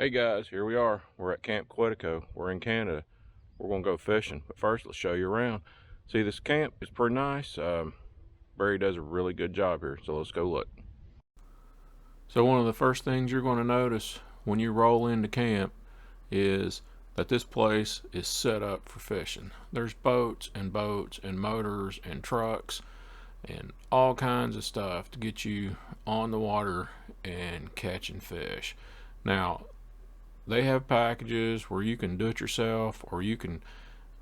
Hey guys, here we are. We're at Camp Quetico. We're in Canada. We're gonna go fishing, but first let's show you around. See, this camp is pretty nice. Barry does a really good job here, so let's go look. So one of the first things you're going to notice when you roll into camp is that this place is set up for fishing. There's boats and motors and trucks and all kinds of stuff to get you on the water and catching fish. Now, they have packages where you can do it yourself or you can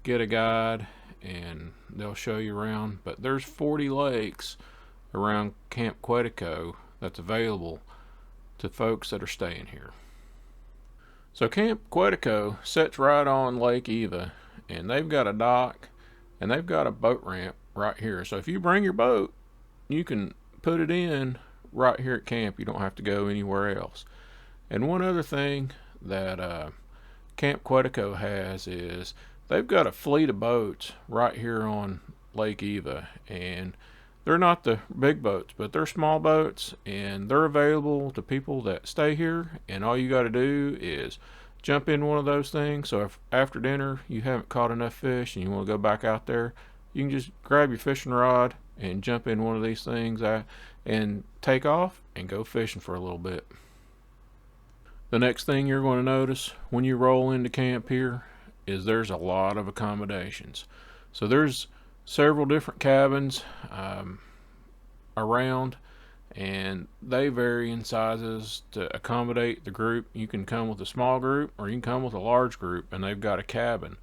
get a guide and they'll show you around, but there's 40 lakes around Camp Quetico that's available to folks that are staying here. So Camp Quetico sits right on Lake Eva, and they've got a dock and they've got a boat ramp right here. So if you bring your boat, you can put it in right here at camp. You don't have to go anywhere else. And one other thing that Camp Quetico has is they've got a fleet of boats right here on Lake Eva, and they're not the big boats, but they're small boats, and they're available to people that stay here. And all you got to do is jump in one of those things. So if after dinner you haven't caught enough fish and you want to go back out there, you can just grab your fishing rod and jump in one of these things and take off and go fishing for a little bit. The next thing you're going to notice when you roll into camp here is there's a lot of accommodations. So there's several different cabins around, and they vary in sizes to accommodate the group. You can come with a small group or you can come with a large group, and they've got a cabin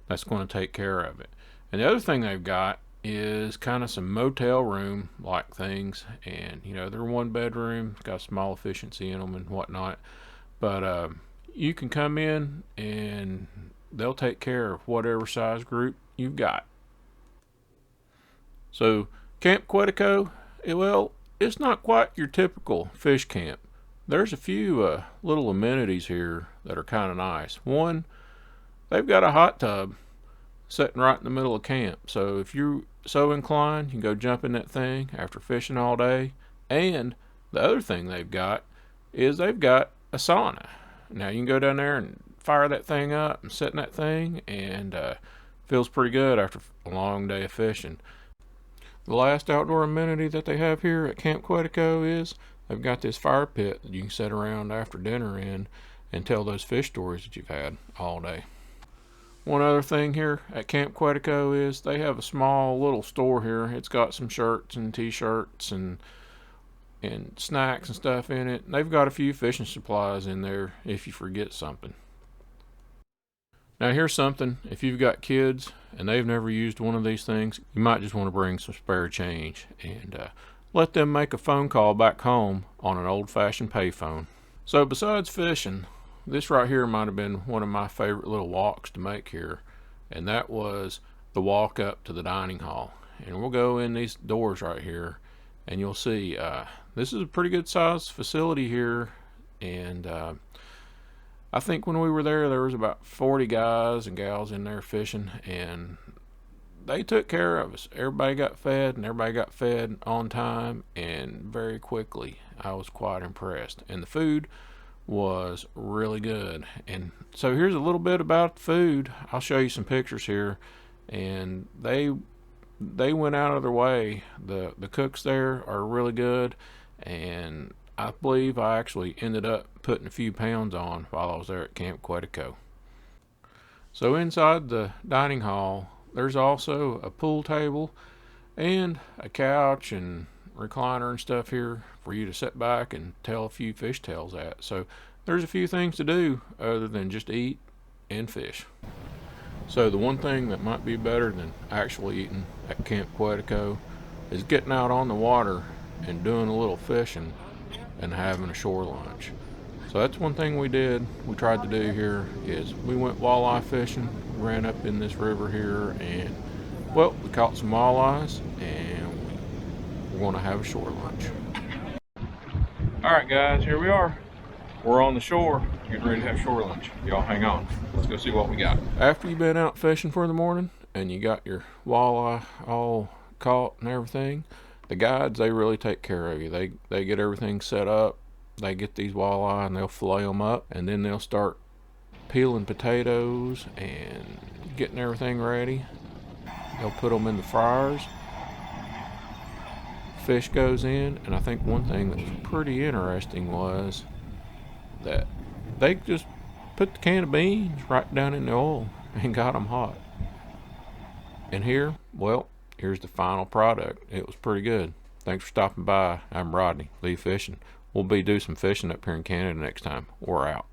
that's going to take care of it. And the other thing they've got is kind of some motel room like things, and they're one bedroom, got small efficiency in them and whatnot. But you can come in and they'll take care of whatever size group you've got. So Camp Quetico, well, it's not quite your typical fish camp. There's a few little amenities here that are kind of nice. One, they've got a hot tub sitting right in the middle of camp. So if you're so inclined, you can go jump in that thing after fishing all day. And the other thing they've got is they've got a sauna. Now you can go down there and fire that thing up and sit in that thing, and feels pretty good after a long day of fishing. The last outdoor amenity that they have here at Camp Quetico is they've got this fire pit that you can sit around after dinner in and tell those fish stories that you've had all day. One other thing here at Camp Quetico is they have a small little store here. It's got some shirts and t-shirts and snacks and stuff in it. They've got a few fishing supplies in there if you forget something. Now here's something, if you've got kids and they've never used one of these things, you might just want to bring some spare change and let them make a phone call back home on an old-fashioned payphone. So besides fishing, this right here might have been one of my favorite little walks to make here, and that was the walk up to the dining hall. And we'll go in these doors right here, and you'll see this is a pretty good sized facility here. And I think when we were there was about 40 guys and gals in there fishing, and they took care of us. Everybody got fed, and everybody got fed on time and very quickly. I was quite impressed, and the food was really good. And so here's a little bit about the food. I'll show you some pictures here, and they went out of their way. The cooks there are really good, and I believe I actually ended up putting a few pounds on while I was there at Camp Quetico. So inside the dining hall, there's also a pool table and a couch and recliner and stuff here for you to sit back and tell a few fish tales at. So there's a few things to do other than just eat and fish. So the one thing that might be better than actually eating at Camp Quetico is getting out on the water and doing a little fishing and having a shore lunch. So that's one thing we tried to do here is we went walleye fishing, ran up in this river here, and well, we caught some walleyes, and we're going to have a shore lunch. Alright guys, here we are. We're on the shore, getting ready to have shore lunch. Y'all hang on. Let's go see what we got. After you've been out fishing for the morning and you got your walleye all caught and everything, the guides, they really take care of you. They get everything set up They get these walleye and they'll fillet them up, and then they'll start peeling potatoes and getting everything ready. They'll put them in the fryers. Fish goes in, and I think one thing that was pretty interesting was that they just put the can of beans right down in the oil and got them hot. And here, well, here's the final product. It was pretty good. Thanks for stopping by. I'm Rodney, eFishin. We'll be do some fishing up here in Canada next time. We're out.